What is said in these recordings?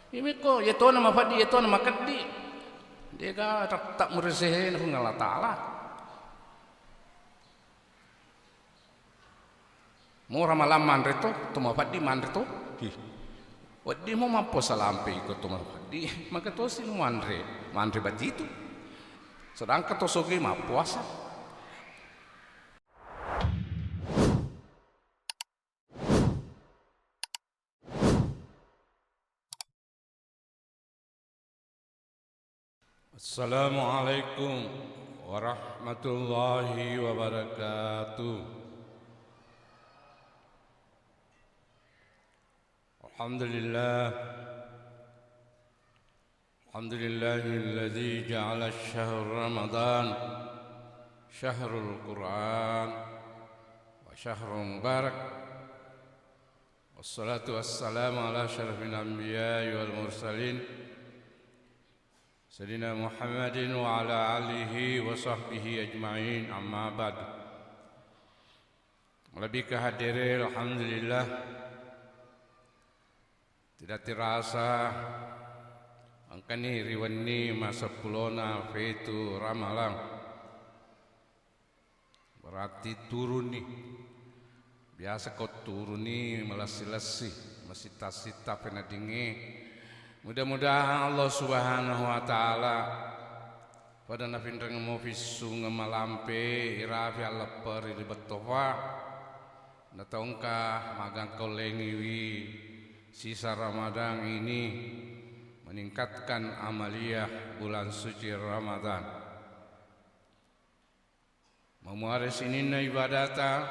Imi ko yeto na mafadi yeto na makaddi. Dia ka tak murisihin ko ngala taala. Mura malam manrito, tumafadi manrito. Wadi mo mampo salampi ko tumafadi. Maka to sin manre batitu. Sedang to sogi mapuasa. Assalamualaikum warahmatullahi wabarakatuh. Alhamdulillahilladzi ja'ala syahr Ramadan syahrul Quran wa syahrun mubarak. Wassalatu wassalamu ala asyrafil anbiya'i wal mursalin Sayyidina Muhammadin wa ala alihi wa sahbihi ajma'in, amma ba'd. Lebih kehadirin alhamdulillah tidak terasa angkani riwani masa pulona fetu ramalang berarti turun nih biasa kau turun nih melasi-lasi masih tasita pena dingi. Mudah-mudahan Allah Subhanahu wa taala pada nafindreng mo fisu ngemalampe irafi alapar di betofa natongka magang kolengiwi sisa Ramadan ini meningkatkan amaliyah bulan suci Ramadan. Memuari sinina ibadata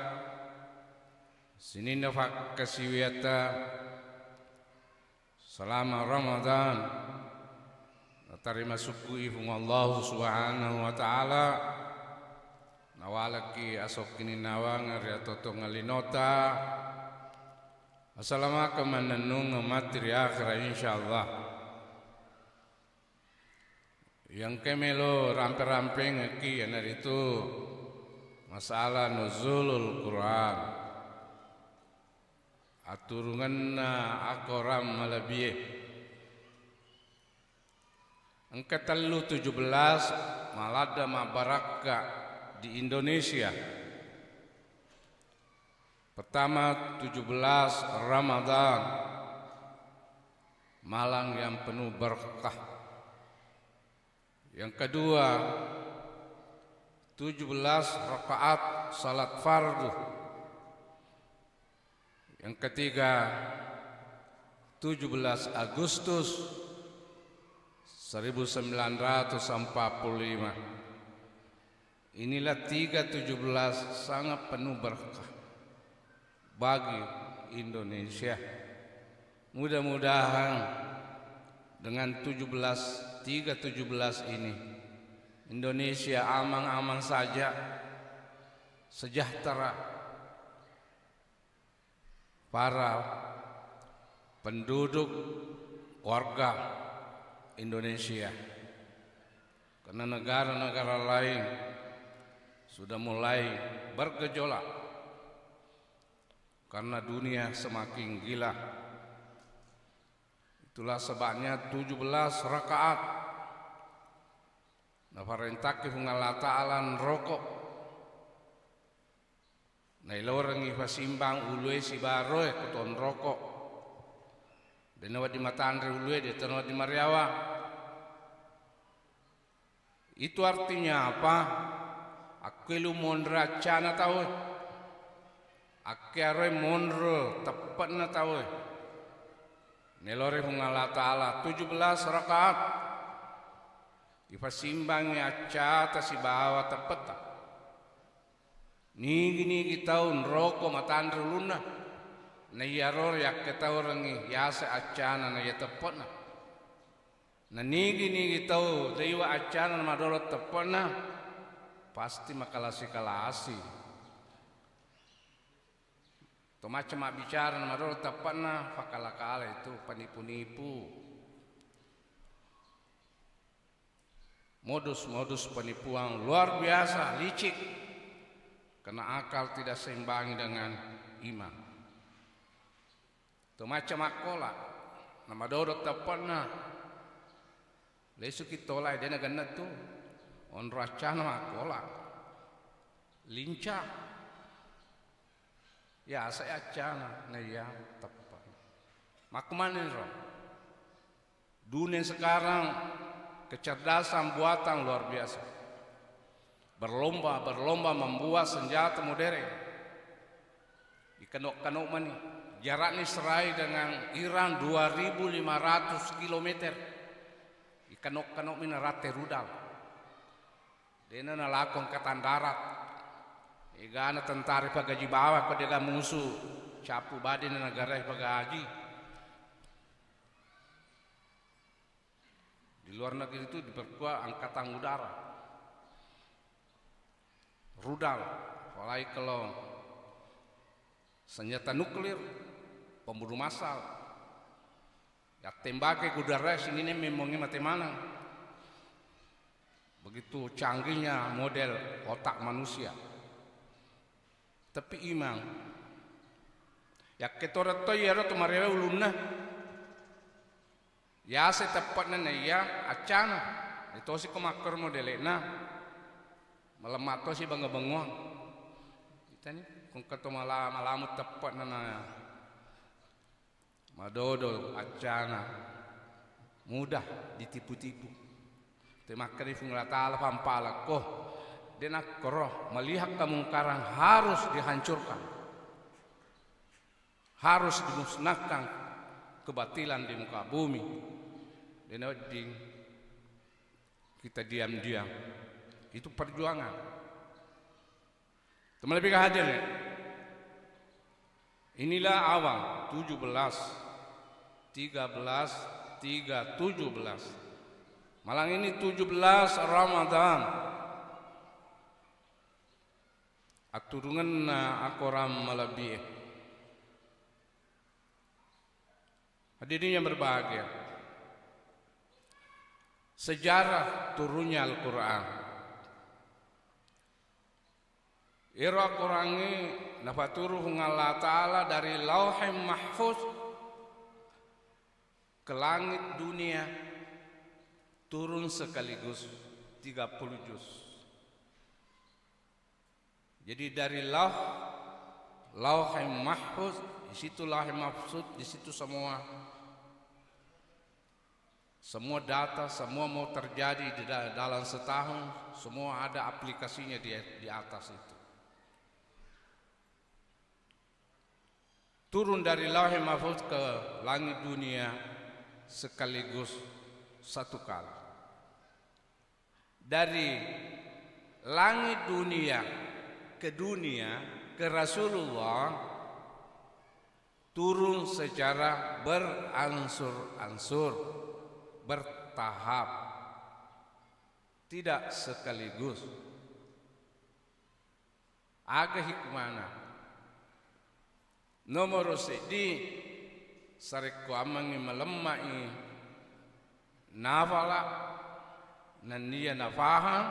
sinina fakkasiwiyata selama Ramadan terima syukuri Allah Subhanahu wa taala nawalaki asok kini nawang riatoto ngalinota assalamualaikum mananung materi akhir insyaallah yang kemelo rampe-rampe ki anar itu masalah nuzulul Quran aturunganna akoram malabie angka 17 malada mabaraka di Indonesia. Pertama 17 Ramadan malang yang penuh berkah. Yang kedua 17 rakaat salat fardu. Yang ketiga 17 Agustus 1945. Inilah 3/17 sangat penuh berkah bagi Indonesia. Mudah-mudahan dengan 3/17 ini Indonesia aman-aman saja, sejahtera. Para penduduk warga Indonesia, karena negara-negara lain sudah mulai bergejolak karena dunia semakin gila. Itulah sebabnya 17 rakaat nafarentaki Allah Ta'ala rokok nailorang ifasimbang ulue si baroe kuton rokok denawa di matandre ulue de tanwa di Mariawa. Itu artinya apa? Akelu mondra cana tahu akyare mondro tepat na tahu nelore Allah Ta'ala 17 rakaat ifasimbangnya aca ta si bawa tepat ta nigi tahun rokok matandre luna na yaror yak ketau rangi yasa acana na yatepona na nigi tau dewa acana madorot tepona pasti makalasi to macam bicara na madorot tepona pakala-kala itu penipu-nipu modus penipuan luar biasa licik. Karena akal tidak seimbangi dengan iman. Itu macam akola nama dodot tepat na lesu kitolai dena ganat tu on racana makola lincah ya saya acana na ya tepat makmanin roh dunia sekarang kecerdasan buatan luar biasa berlomba membuat senjata modern ikanok-kanok mani jarak ni serai dengan Iran 2.500 km ikanok-kanok mina rate rudal dena nalakon katan darat igana tentara pagaji bawah pada musuh capu badin negara pagaji di luar negeri itu diperkuat angkatan udara rudal apalagi kalau senjata nuklir pembunuh massal ya tembaknya udara sini nih memangnya mati mana begitu canggihnya model otak manusia tapi imang ya ketorat to ya to marewe ulunna ya se tepatna na ya acana itu si komakor modelena melemat to si bangga bengong kita nih kung kato malamut tepat na madodo acana mudah ditipu-tipu temakari fungatala pampala ko denak koroh melihat kemungkaran harus dihancurkan harus dimusnahkan kebatilan di muka bumi denak kita diam-diam itu perjuangan teman lebih hadir ya. Inilah awal 17 13 3 17 malang ini 17 Ramadan aturungan na akoram malabih hadirin yang berbahagia sejarah turunnya Al-Quran Ira Qurangi nafaturu Allah Ta'ala dari lauhim mahfuz ke langit dunia turun sekaligus 30 juz. Jadi dari lauhim mahfuz di situ lauhim mahfuz di situ semua data semua mau terjadi di dalam setahun semua ada aplikasinya di atas itu. Turun dari lauhul mahfuz ke langit dunia sekaligus satu kali. Dari langit dunia ke Rasulullah turun secara beransur-ansur, bertahap, tidak sekaligus. Aga hikmana nomor sedi sarikku amangi melemai nafala naniya nafahan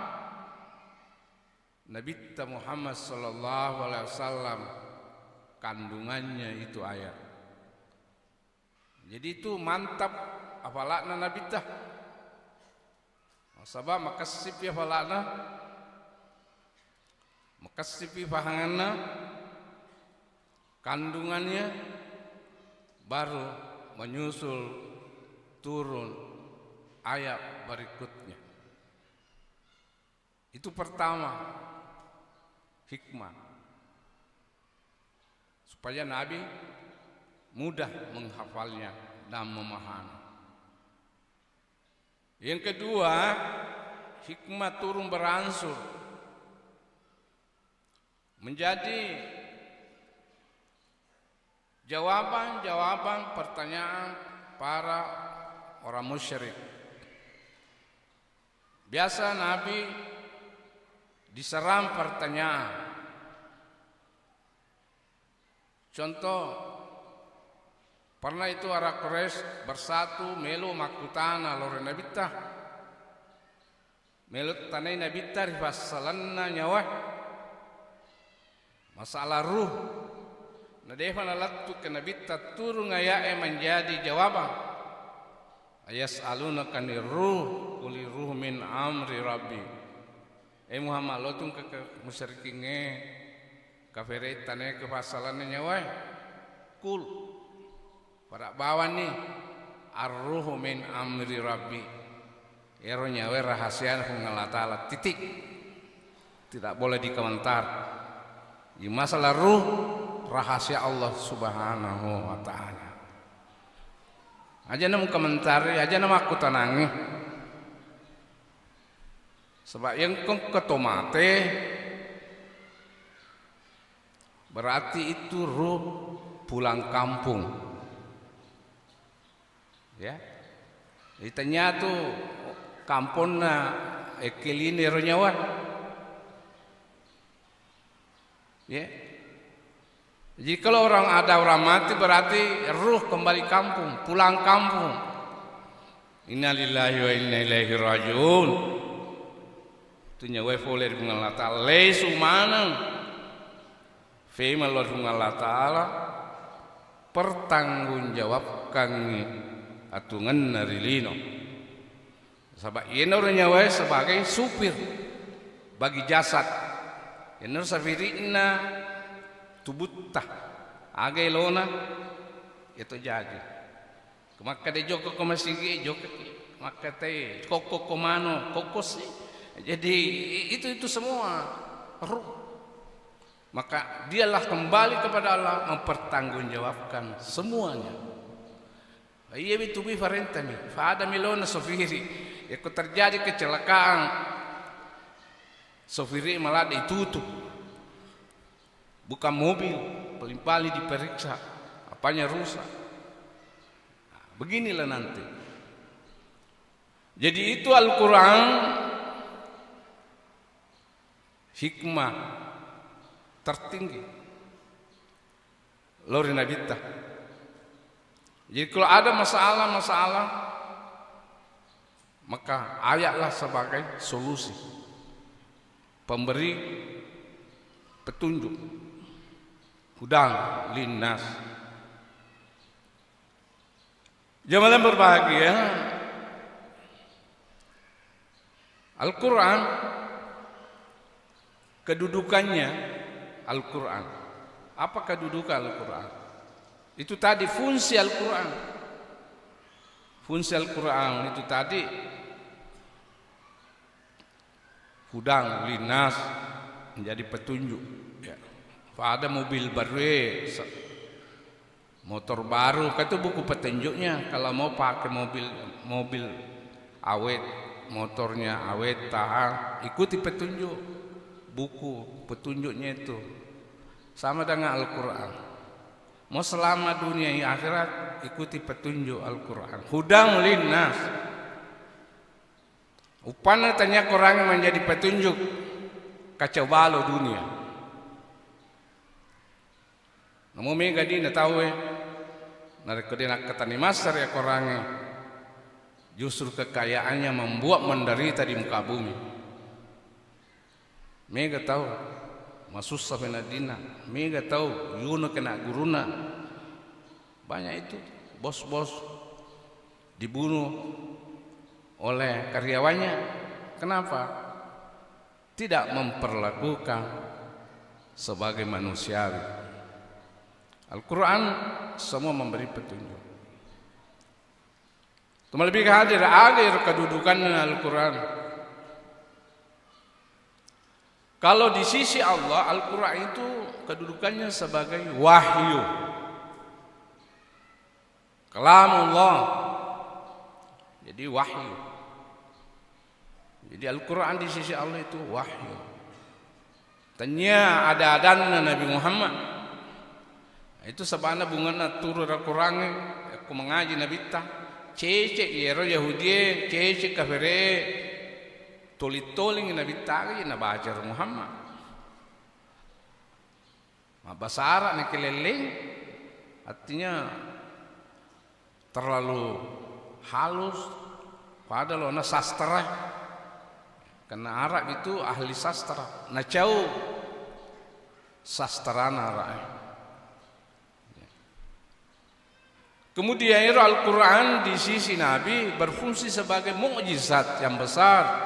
Nabi Muhammad sallallahu alaihi wasallam kandungannya itu ayat. Jadi itu mantap apalakna Nabi tah. Sabab makasip ya falakna makasip fahanganna kandungannya baru menyusul turun ayat berikutnya. Itu pertama hikmah supaya Nabi mudah menghafalnya dan memahami. Yang kedua, hikmah turun beransur menjadi jawaban-jawaban pertanyaan para orang musyrik. Biasa Nabi diserang pertanyaan. Contoh, pernah itu orang Quraisy bersatu melu makutana lore Nabi tah. Melu tanai Nabi tah rifasalanna nyawa. Masalah ruh. Nadefan alattu ke Nabi turun ngaya menjadi jawaban Yas'alunaka anir ruh qul ruh min amri rabbi. Muhammad lo tung ke musyrikin kafire tane ke pasalannya nyawa kul para bawan ni ar-ruhu min amri rabbi. Ero nyawa rahasia ng Allah Ta'ala titik, tidak boleh dikomentar. Di masalah ruh rahasia Allah Subhanahu wa Ta'ala. Aja nama komentari, aja nama aku tenangi. Sebab yang kong ketomate berarti itu ruh pulang kampung. Ya, ditanya tuh kampungna ekilini ronyawa. Ya, jadi kalau ada orang mati berarti ruh kembali kampung, pulang kampung. Innalillahi wa inna ilaihi rajiun. Itu nyawa foleh dengan Allah Ta'ala. Leisu manang. Fema Allah dengan Allah Ta'ala. Pertanggungjawabkan atungan narilino. Sebab ini orang nyawa sebagai supir bagi jasad. Ini safirina tubutta agai lona itu jadi maka de joko ko masigi joko maka te koko komano kokos. Jadi itu semua ruh, maka dialah kembali kepada Allah mempertanggungjawabkan semuanya. Iya itu bi farentami fa ada milona sofiri ikut terjadi kecelakaan sofiri malah ditutup. Bukan mobil, paling-paling diperiksa, apanya rusak. Nah, beginilah nanti. Jadi itu Al-Quran hikmah tertinggi. Lori nabita. Jadi kalau ada masalah-masalah, maka ayatlah sebagai solusi, pemberi petunjuk. Hudang linnas. Jemaah berbahagia, Al-Quran kedudukannya Al-Quran. Apa kedudukan Al-Quran? Itu tadi fungsi Al-Quran. Fungsi Al-Quran itu tadi hudang linnas, menjadi petunjuk. Ya. Ada mobil baru, motor baru, itu buku petunjuknya. Kalau mau pakai mobil awet, motornya awet, tahan, ikuti petunjuk. Buku petunjuknya itu sama dengan Al-Quran. Mau selama dunia dan akhirat, ikuti petunjuk Al-Quran. Hudang linnas. Upana tanya orang yang menjadi petunjuk kacau balau dunia. Namun mega di na tahu narik kedina ketani master ya korangnya. Justru kekayaannya membuat menderita di muka bumi. Mega tahu masus sampai nadina. Mega tahu yuno kena guruna. Banyak itu bos-bos dibunuh oleh karyawannya. Kenapa? Tidak memperlakukan sebagai manusiawi. Al-Quran semua memberi petunjuk. Lebih hadir akhir kedudukan Al-Quran. Kalau di sisi Allah, Al-Quran itu kedudukannya sebagai wahyu, kalamullah. Jadi wahyu. Jadi Al-Quran di sisi Allah itu wahyu. Tanya ada adana Nabi Muhammad. Itu sebana bungana turun Al-Quran aku mengaji Nabi ta cece yero Yahudi cece kafire tolit-toling Nabi ta na baca Muhammad bahasa Arab ni keleleng artinya terlalu halus padahal ona sastra karena Arab itu ahli sastra na jauh sastrana Arab. Kemudian Al-Quran di sisi Nabi berfungsi sebagai mukjizat yang besar.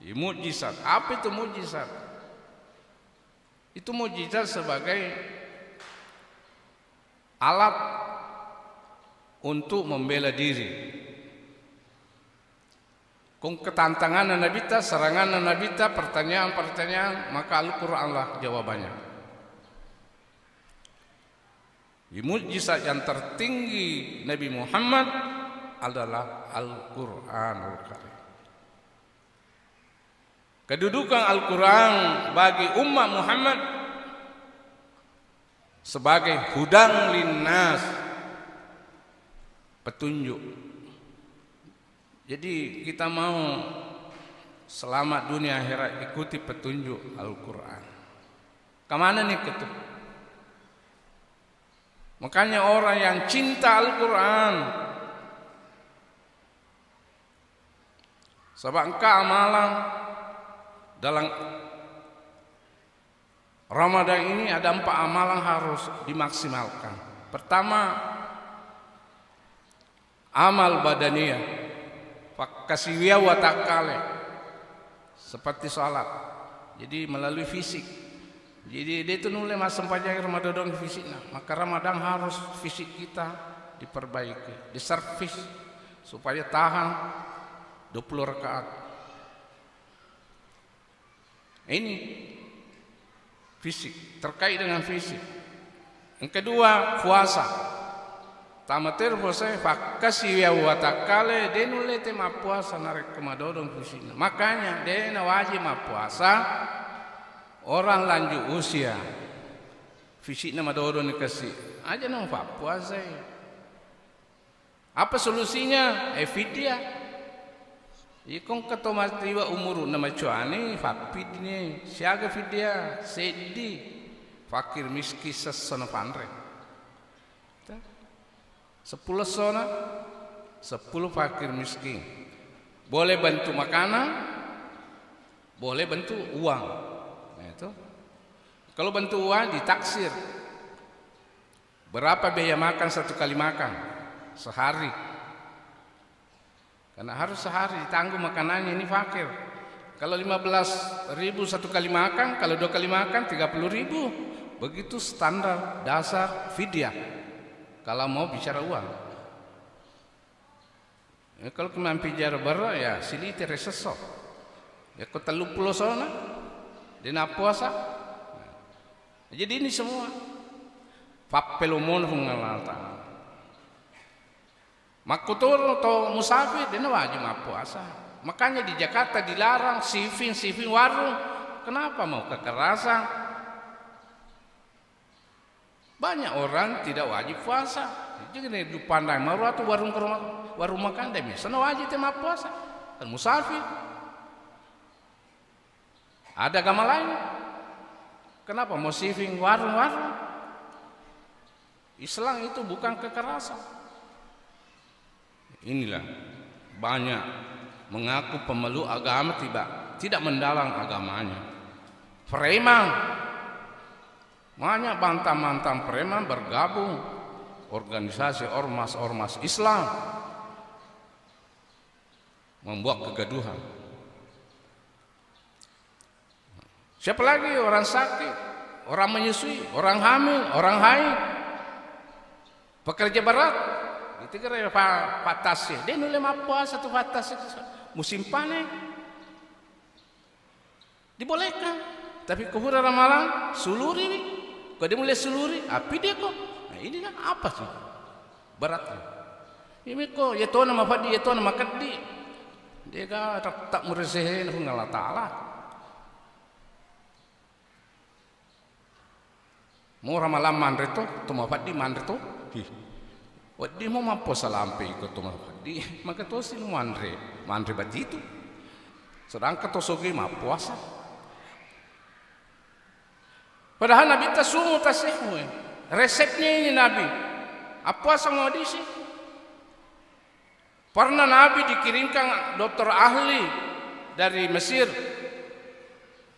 Mukjizat, apa itu mukjizat? Itu mukjizat sebagai alat untuk membela diri. Kung ketantangan Nabi ta, serangan Nabi ta, pertanyaan-pertanyaan, maka Al-Quran lah jawabannya. Mukjizat yang tertinggi Nabi Muhammad adalah Al-Quranul Karim. Kedudukan Al-Quran bagi umat Muhammad sebagai hudan linnas, petunjuk. Jadi kita mau selamat dunia akhirat, ikuti petunjuk Al-Quran. Kemana nih ketemu? Makanya orang yang cinta Al-Quran, sebab engkau amalan dalam Ramadan ini ada 4 amalan harus dimaksimalkan. Pertama, amal badaniyah, fakasiwiyah wa takale, seperti salat. Jadi melalui fisik. Jadi dia itu nulis masa pajak Ramadan fisik. Maka Ramadan harus fisik kita diperbaiki, diservis supaya tahan 20 rakaat. Ini fisik, terkait dengan fisik. Yang kedua, puasa. Tamatir puasa fakasi ya watakale dia nulis tema puasa narik kemadodong fisiknya. Makanya dia wajib puasa. Orang lanjut usia, fisiknya madodon dikasih aja nang puasa. Apa solusinya? Fidyah. Ikon kata matiwa umur nama cuani fakir ni siaga fidyah sedih fakir miskin sesona panre. 10 sona 10 fakir miskin. Boleh bantu makanan, boleh bantu uang. Itu. Kalau bantu uang ditaksir. Berapa biaya makan 1 kali makan sehari? Karena harus sehari ditanggung makanannya, ini fakir. Kalau 15.000 1 kali makan, kalau 2 kali makan 30.000. Begitu standar dasar fidyah. Kalau mau bicara uang. Kalau kemampu bicara berat ya silite resesok. Ya kau 30 sona. Dina puasa. Jadi ini semua papelumon hungalata. Makutur atau musafir dina wajib puasa. Makanya di Jakarta dilarang siving warung. Kenapa mau kekerasan? Banyak orang tidak wajib puasa. Jadi di pandai maru atau warung makan demi sana wajib tema puasa. Dan musafir. Ada agama lain. Kenapa mau siving warung-warung? Islam itu bukan kekerasan. Inilah banyak mengaku pemeluk agama tidak mendalam agamanya. Preman, banyak mantan preman bergabung organisasi ormas Islam, membuat kegaduhan. Siapa lagi? Orang sakit, orang menyusui, orang hamil, orang haid, pekerja berat. Itu kira patasnya. Dia nulis puasa tuh patas musim panen. Dibolehkan. Tapi kehura ramalan suluri. Kalau dia mulai suluri, api dia kok. Nah ini kan apa sih? Beratnya. Ini kok ya tuh nama fadi, ya tuh nama kedi. Dia kan tak meresehin Allah Ta'ala. Mau ramalan mandre to, tumafat di mandre to. Wadi mau mampu salampe ikut tumafat di, maka to sil mandre bati itu. Sedangkan to sogi ma puasa. Padahal Nabi tasumu tasihmu. Resepnya ini Nabi. Apa sama disi? Pernah Nabi dikirimkan dokter ahli dari Mesir.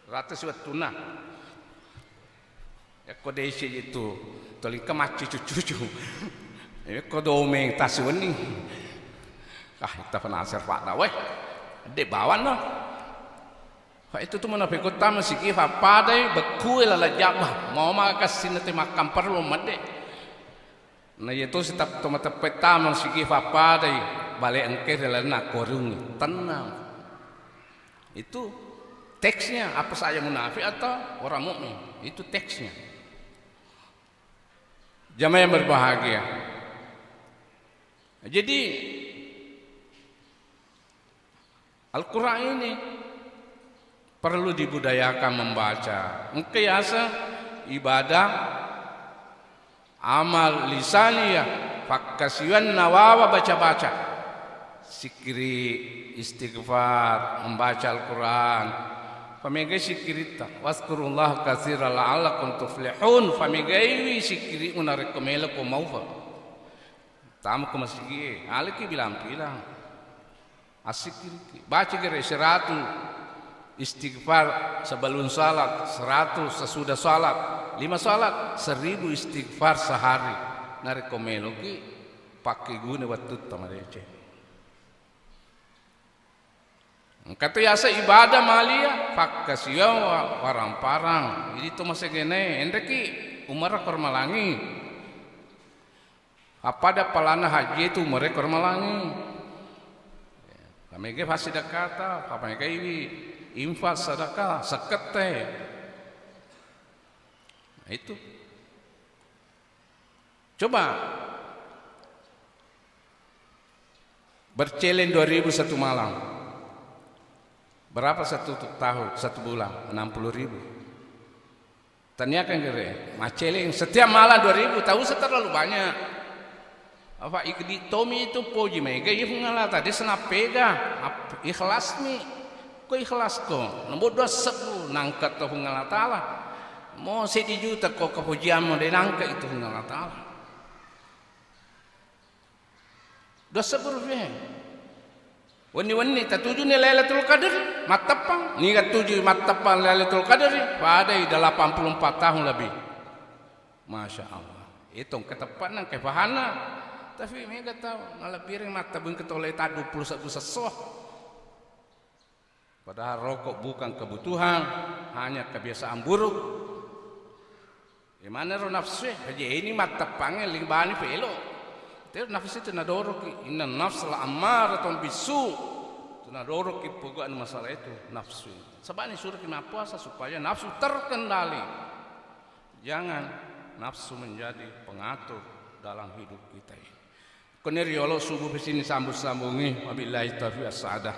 Ratus wat tuna. Ya kode isi itu toling kemaci cucu. Ko domeng tasuan nih. Kita penasir Pak dah weh. Dek bawan no. Itu tuh mana pekot tamu sikif apa deh beku lala jabah. Mau makas sinete makam perlu made. Nah itu setiap teman tamu sikif apa deh balik engke lala nak korung tenang. Itu teksnya apa saja munafik atau orang mukmin itu teksnya. Jamaah yang berbahagia. Jadi Al-Quran ini perlu dibudayakan membaca. Mengkiasa ibadah amal lisaniyah fakasiwan nawawa baca-baca sikiri istighfar membaca Al-Quran pamigai sikirita waskurullah katsira la'allakum tuflihun pamigai sikiri unarekomela ko maufa tamu ko masigi aliki bilang-bilang asik baca kira 100 istighfar sebelum salat 100 sesudah salat 5 salat 1000 istighfar sehari narekomelo ki pakai guna waktu tamarece kata yasa ibadah malia fakasiya warang-parang jadi itu masih gene endeki umar kormalangi apa ada pelana haji itu umar kormalangi kami ke pasti kata apa mereka ini infak sedekah sekete nah, itu coba bercelin 2000 satu malam berapa satu tahun satu bulan 60.000 ternyata kan kira macelin setiap malam 2000 tahu terlalu banyak apa ikdi Tommy itu poji mega ieu ngalata dia senap pega ikhlas nih ko ikhlas ko nombor 20 nangkat to ngalata lah mau 1 juta ko kepujian mo nangkat itu ngalata lah 20 wani tatuju ni Lailatul Qadar matapang ni katuju matapang Lailatul Qadar pada 84 tahun lebih Masya Allah itu ketepatan kefahana tapi mereka tahu ngalah piring mata beng ketoleh tadu puluh sesoh padahal rokok bukan kebutuhan hanya kebiasaan buruk gimana ro nafsu aja ini mata panggil limbani pelo ter nafsu itu nadorok inna nafs la ammaratun bisu nadorok pogaan masalah itu nafsu sebab ini suruh kita puasa supaya nafsu terkendali jangan nafsu menjadi pengatur dalam hidup kita ini Koneriolo subuh pesini sambung-sambungi wabillahi taufiq as-sa'adah.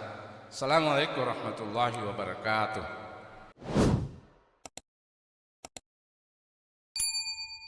Assalamualaikum warahmatullahi wabarakatuh.